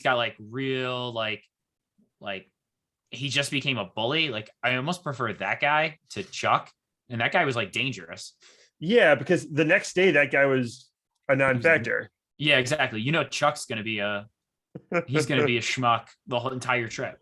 got like real like he just became a bully. Like I almost prefer that guy to Chuck, and that guy was like dangerous. Yeah, because the next day that guy was a He was, non-factor. yeah, exactly. Chuck's gonna be a he's gonna be a schmuck the whole entire trip.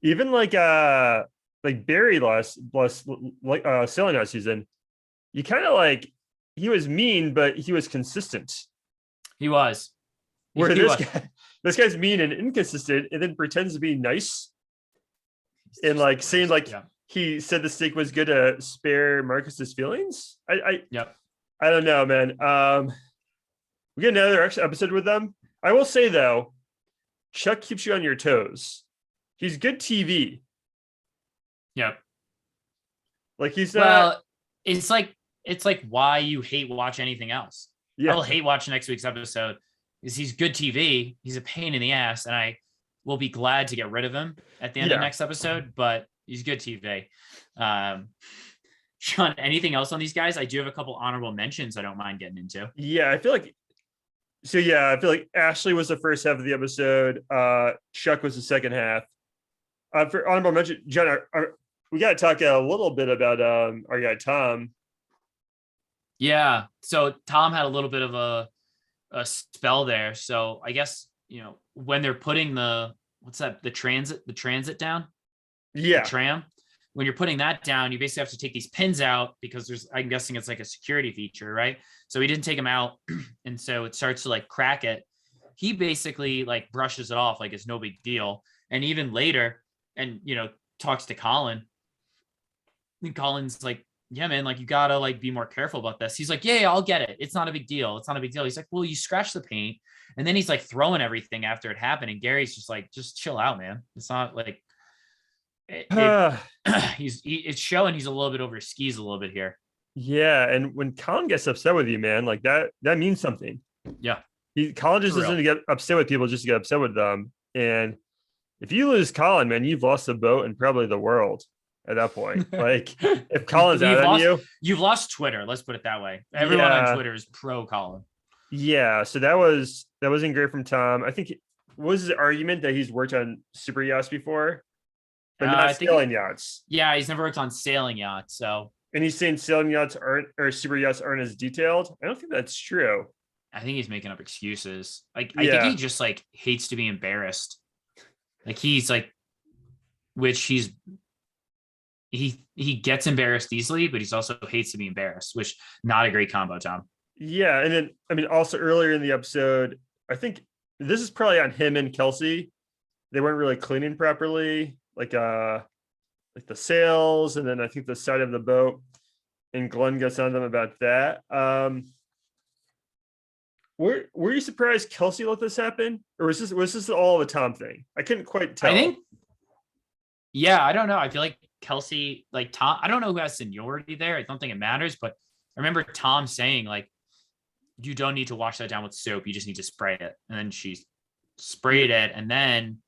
Even like Barry lost like sailing last season. You kind of like he was mean, but he was consistent. He was. Where He was. this guy's mean and inconsistent, and then pretends to be nice and like saying like Yeah. he said the steak was good to spare Marcus's feelings. Yep. I don't know, man. We get another episode with them. I will say though, Chuck keeps you on your toes. He's good TV. Yep. Like he's Well, not. it's like why you hate watch anything else. Yeah. I will hate watch next week's episode because he's good TV. He's a pain in the ass, and I will be glad to get rid of him at the end of next episode. But he's good TV. Sean, anything else on these guys? I do have a couple honorable mentions I don't mind getting into. Yeah, I feel like I feel like Ashley was the first half of the episode. Chuck was the second half. For honorable mention, John, we got to talk a little bit about our guy Tom. Yeah, so Tom had a little bit of a spell there. So I guess when they're putting the transit down, Yeah, the tram. When you're putting that down, you basically have to take these pins out because I'm guessing it's like a security feature, right? So he didn't take them out, and so it starts to like crack it. He basically like brushes it off like it's no big deal, and even later, and talks to Colin. And Colin's like, "Yeah, man, like you gotta like be more careful about this." He's like, "Yeah, I'll get it. It's not a big deal. It's not a big deal." He's like, "Well, you scratched the paint," and then he's like throwing everything after it happened, and Gary's just like, "Just chill out, man. It's not like." It's showing he's a little bit over his skis a little bit here. yeah, and when Colin gets upset with you, man, like that means something. Yeah, Colin just doesn't get upset with people just to get upset with them. And if you lose Colin, man, you've lost the boat and probably the world at that point. Like if Colin's out on you've lost Twitter. Let's put it that way. Everyone on Twitter is pro Colin. Yeah, so that wasn't great from Tom. I think what was his argument that he's worked on super yachts before, but not sailing yachts. Yeah, he's never worked on sailing yachts. So, and he's saying sailing yachts aren't or super yachts aren't as detailed. I don't think that's true. I think he's making up excuses. Like I think he just like hates to be embarrassed. Like he's like, which he gets embarrassed easily, but he's also hates to be embarrassed, which not a great combo, Tom. Yeah, and then I mean also earlier in the episode, I think this is probably on him and Kelsey. They weren't really cleaning properly, like the sails, and then I think the side of the boat. And Glenn gets on them about that. Were you surprised Kelsey let this happen, or was this all a Tom thing? I couldn't quite tell. I think, yeah, I don't know. I feel like Kelsey, like Tom, I don't know who has seniority there. I don't think it matters, but I remember Tom saying like, you don't need to wash that down with soap. You just need to spray it. And then she sprayed it. And then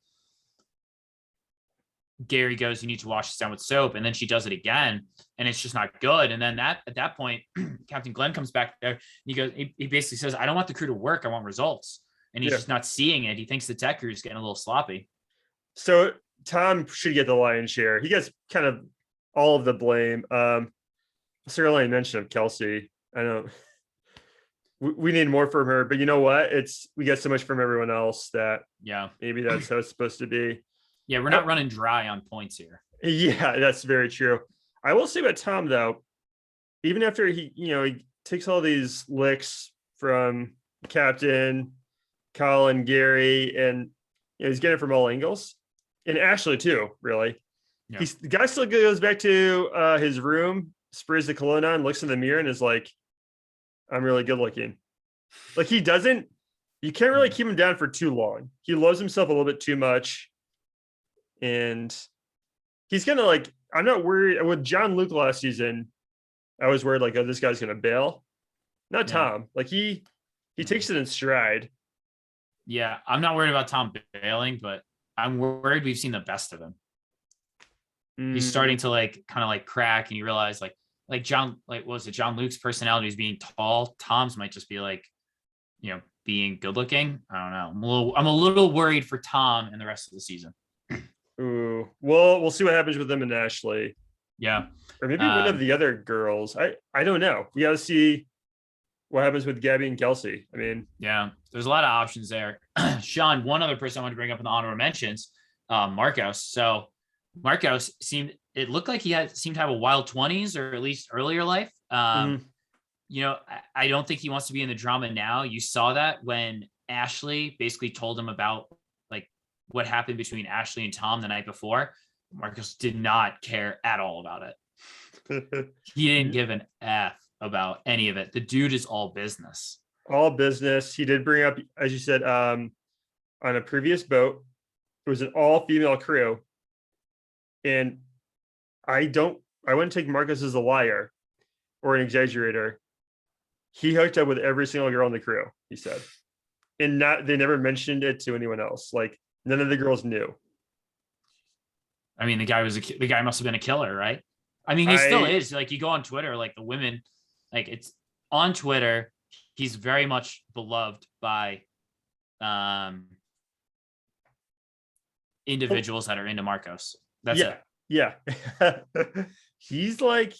Gary goes, you need to wash this down with soap. And then she does it again. And it's just not good. And then at that point, Captain Glenn comes back there. And he basically says, I don't want the crew to work. I want results. And he's just not seeing it. He thinks the tech crew is getting a little sloppy. So Tom should get the lion's share. He gets kind of all of the blame. Certainly mention of Kelsey. I don't. We need more from her, but you know what? We get so much from everyone else that maybe that's how it's supposed to be. Yeah, we're not running dry on points here. Yeah, that's very true. I will say about Tom though, even after he takes all these licks from Captain, Colin, Gary, and he's getting it from all angles, and Ashley too. Really, the guy still goes back to his room, sprays the cologne on, looks in the mirror, and is like, I'm really good looking. Like you can't really keep him down for too long. He loves himself a little bit too much. And he's gonna I'm not worried with John Luke last season. I was worried like, oh, this guy's gonna bail. Not Tom. Like he takes it in stride. Yeah, I'm not worried about Tom bailing, but I'm worried we've seen the best of him. He's starting to kind of crack, and you realize like John, what was it? John Luke's personality is being tall. Tom's might just be being good looking. I don't know. I'm a little worried for Tom and the rest of the season. Ooh, well, we'll see what happens with them and Ashley, Yeah. or maybe one of the other girls. I don't know. We got to see what happens with Gabby and Kelsey. I mean, yeah, there's a lot of options there. Sean, one other person I want to bring up in the honorable mentions, Marcos. So Marcos it looked like seemed to have a wild 20s or at least earlier life. You know, I don't think he wants to be in the drama now. You saw that when Ashley basically told him about like what happened between Ashley and Tom the night before. Marcos did not care at all about it. He didn't give an F about any of it. The dude is all business. All business. He did bring up, as you said, on a previous boat, it was an all-female crew. And I wouldn't take Marcus as a liar or an exaggerator. He hooked up with every single girl in the crew, he said. And they never mentioned it to anyone else. Like none of the girls knew. I mean, the guy must have been a killer, right? I mean, he still is. Like you go on Twitter, like the women, like it's on Twitter, he's very much beloved by individuals that are into Marcos. That's it. Yeah. He's like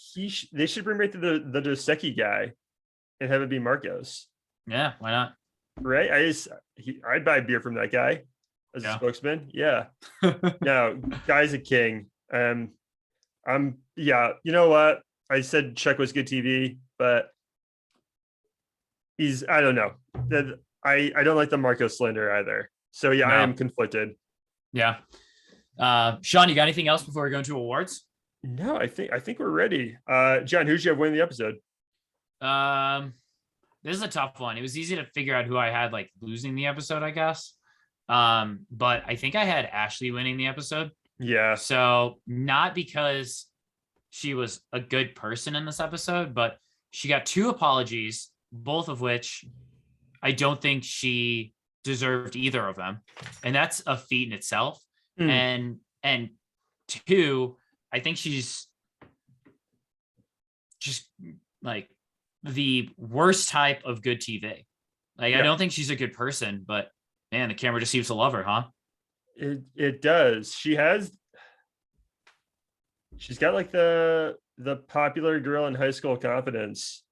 they should bring back the Dosecki guy and have it be Marcos. Yeah, why not? Right? I'd buy beer from that guy as a spokesman. Yeah. No, guy's a king. You know what? I said Chuck was good TV, but I don't know. I don't like the Marcos slander either. So yeah, no. I am conflicted. Yeah. Sean, you got anything else before we go into awards? No, I think we're ready. John, who'd you have winning the episode? This is a tough one. It was easy to figure out who I had like losing the episode, I guess. But I think I had Ashley winning the episode. Yeah. So not because she was a good person in this episode, but she got 2 apologies, both of which I don't think she deserved either of them. And that's a feat in itself. And 2, I think she's just like the worst type of good TV. Like, I don't think she's a good person, but man, the camera just seems to love her, huh? It does. She's got like the popular girl in high school confidence,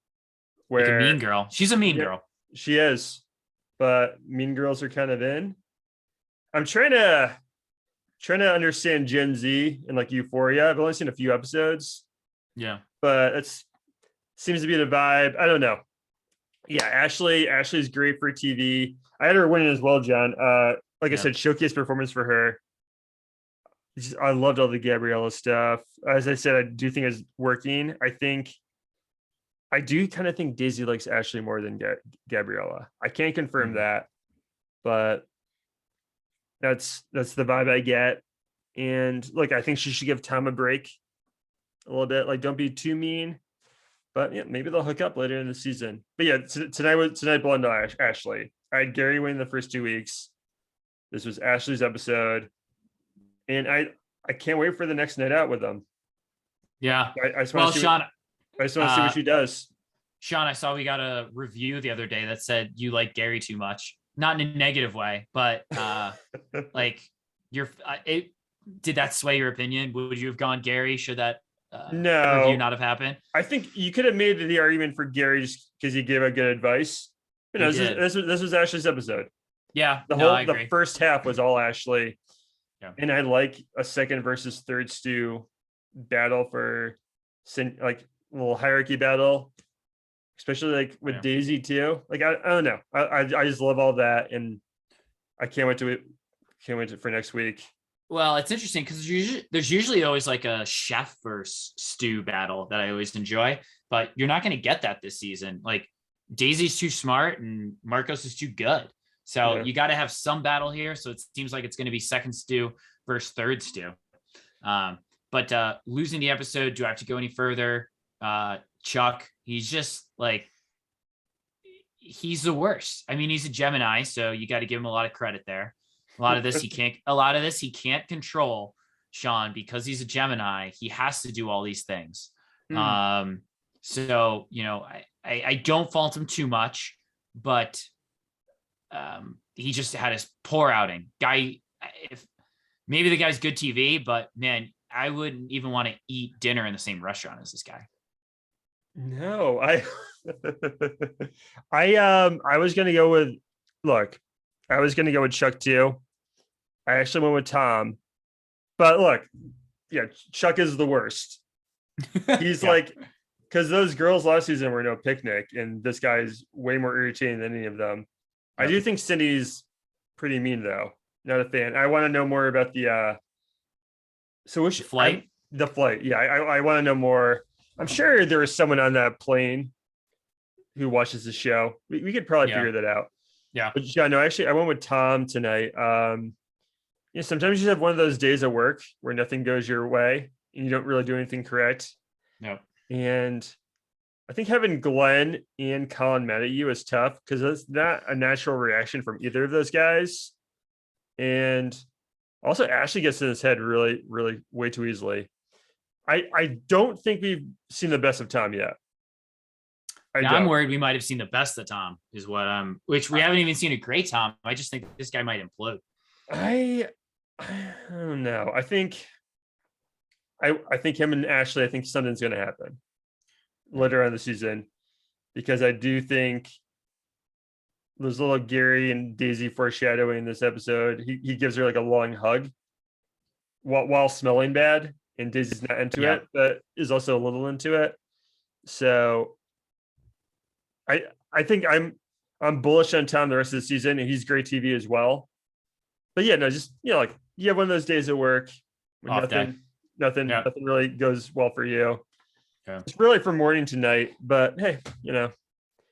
where like a mean girl. She's a mean girl. She is, but mean girls are kind of in. I'm trying to understand Gen Z and like Euphoria. I've only seen a few episodes. Yeah, but it seems to be the vibe. I don't know. Yeah, Ashley's great for TV. I had her winning as well, John. Like I said, showcase performance for her. I loved all the Gabriella stuff. As I said, I do think it's working. I do kind of think Daisy likes Ashley more than Gabriella. I can't confirm that, but that's the vibe I get. And look, I think she should give Tom a break a little bit. Like, don't be too mean. But yeah, maybe they'll hook up later in the season. But yeah, tonight belonged to Ashley. I had Gary winning the first 2 weeks. This was Ashley's episode, and I can't wait for the next night out with them. Yeah. I just want to see what she does. Sean, I saw we got a review the other day that said you like Gary too much, not in a negative way, but like did that sway your opinion? Would you have gone Gary? Should that no review not have happened? I think you could have made the argument for Gary just because he gave a good advice. You know, this was Ashley's episode. Yeah, the first half was all Ashley. Yeah. And I like a second versus third stew battle for like a little hierarchy battle, especially like with Daisy too. Like I don't know. I just love all that, and I can't wait for next week. Well, it's interesting because there's usually always like a chef versus stew battle that I always enjoy, but you're not going to get that this season. Like Daisy's too smart and Marcos is too good. So you got to have some battle here. So it seems like it's going to be second stew versus third stew. But losing the episode, do I have to go any further? Chuck, he's just like, he's the worst. I mean, he's a Gemini, so you got to give him a lot of credit there. A lot of this he can't control, Sean, because he's a Gemini. He has to do all these things. So, you know, I don't fault him too much, but he just had his poor outing. Guy, if maybe the guy's good TV, but man, I wouldn't even want to eat dinner in the same restaurant as this guy. No, I was gonna go with look, I was gonna go with Chuck too. I actually went with Tom, but look, yeah, Chuck is the worst. He's Yeah. like, because those girls last season were no picnic, and this guy's way more irritating than any of them. I Yep. do think Cindy's pretty mean though. Not a fan. I want to know more about the so which The flight. the flight. Yeah, I want to know more. I'm sure there is someone on that plane who watches the show. We could probably Yeah. figure that out. Yeah. But yeah, no, actually I went with Tom tonight. Yeah, sometimes you have one of those days at work where nothing goes your way and you don't really do anything correct. No. And I think having Glenn and Colin mad at you is tough because that's not a natural reaction from either of those guys. And also, Ashley gets in his head really, really way too easily. I don't think we've seen the best of Tom yet. I Now I'm don't. worried we might have seen the best of Tom, is what which we haven't even seen a great Tom. I just think this guy might implode. I don't know. I think him and Ashley, I think something's gonna happen later on in the season because I do think there's little Gary and Daisy foreshadowing this episode. He gives her like a long hug while smelling bad, and Daisy's not into Yeah. it, but is also a little into it. So I think I'm bullish on Tom the rest of the season, and he's great TV as well. But yeah, no, just like you have one of those days at work when Off day. nothing Yeah. really goes well for you. Yeah. It's really from morning to night, but hey, Yeah.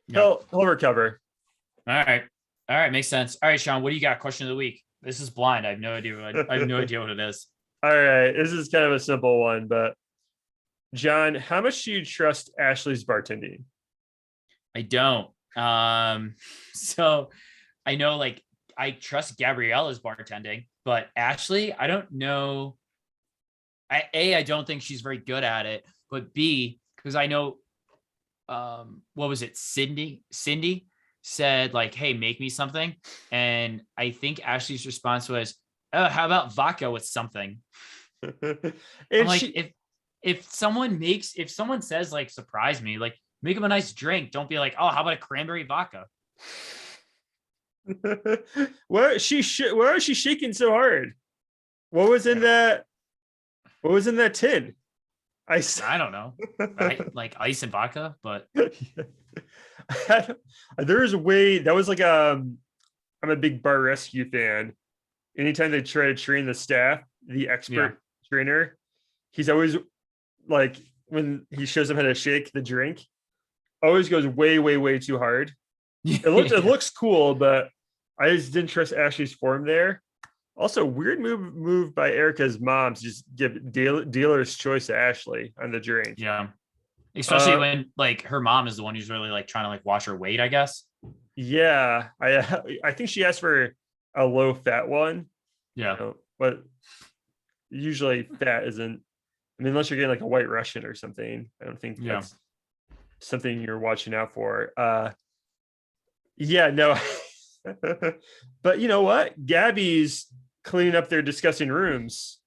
he'll recover. All right. All right. Makes sense. All right, Sean, what do you got? Question of the week. This is blind. I have no idea. I have no idea what it is. All right, this is kind of a simple one, but John, how much do you trust Ashley's bartending? I don't. So I know like I trust Gabriella's bartending, but Ashley, I don't know. I don't think she's very good at it, but B, because I know what was it? Cindy said like, hey, make me something. And I think Ashley's response was, oh, how about vodka with something? I'm And like, she, if someone says like surprise me, like make them a nice drink. Don't be like, oh, how about a cranberry vodka? why is she shaking so hard? What was in that? What was in that tin? I I don't know. Like ice and vodka, but there's a way that was like I'm a big bar rescue fan. Anytime they try to train the staff, the expert trainer, he's always like when he shows them how to shake the drink, always goes way, way, way too hard. It looks cool, but I just didn't trust Ashley's form there. Also, weird move by Erica's mom to just give dealer's choice to Ashley on the drink. Yeah. Especially when like her mom is the one who's really like trying to like watch her weight, I guess. Yeah, I think she asked for a low fat one. Yeah. But usually fat isn't. I mean, unless you're getting like a White Russian or something, I don't think that's something you're watching out for. Yeah, no. But you know what? Gabby's cleaning up their disgusting rooms,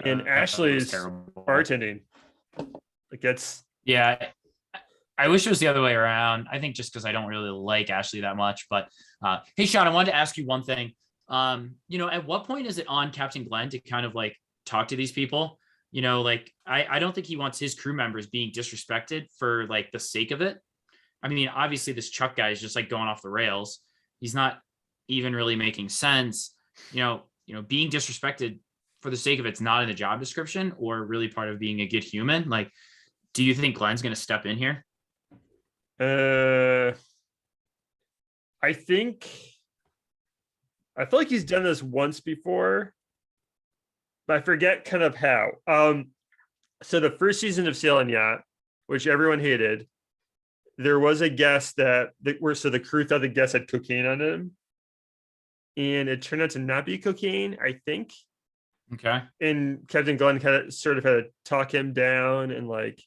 and Ashley's bartending. Like that's I wish it was the other way around. I think just because I don't really like Ashley that much. But hey, Sean, I wanted to ask you one thing. At what point is it on Captain Glenn to kind of like talk to these people? Like I don't think he wants his crew members being disrespected for like the sake of it. I mean, obviously this Chuck guy is just like going off the rails. He's not even really making sense. Being disrespected for the sake of it's not in the job description or really part of being a good human. Like, do you think Glenn's going to step in here? I feel like he's done this once before, but I forget kind of how. So the first season of Sail and Yacht, which everyone hated, there was a guest so the crew thought the guest had cocaine on him, and it turned out to not be cocaine, I think. Okay. And Captain Glenn had to talk him down and like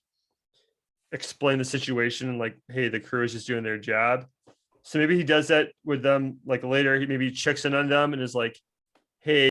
explain the situation and like, hey, the crew is just doing their job. So maybe he does that with them like later. He maybe checks in on them and is like, hey,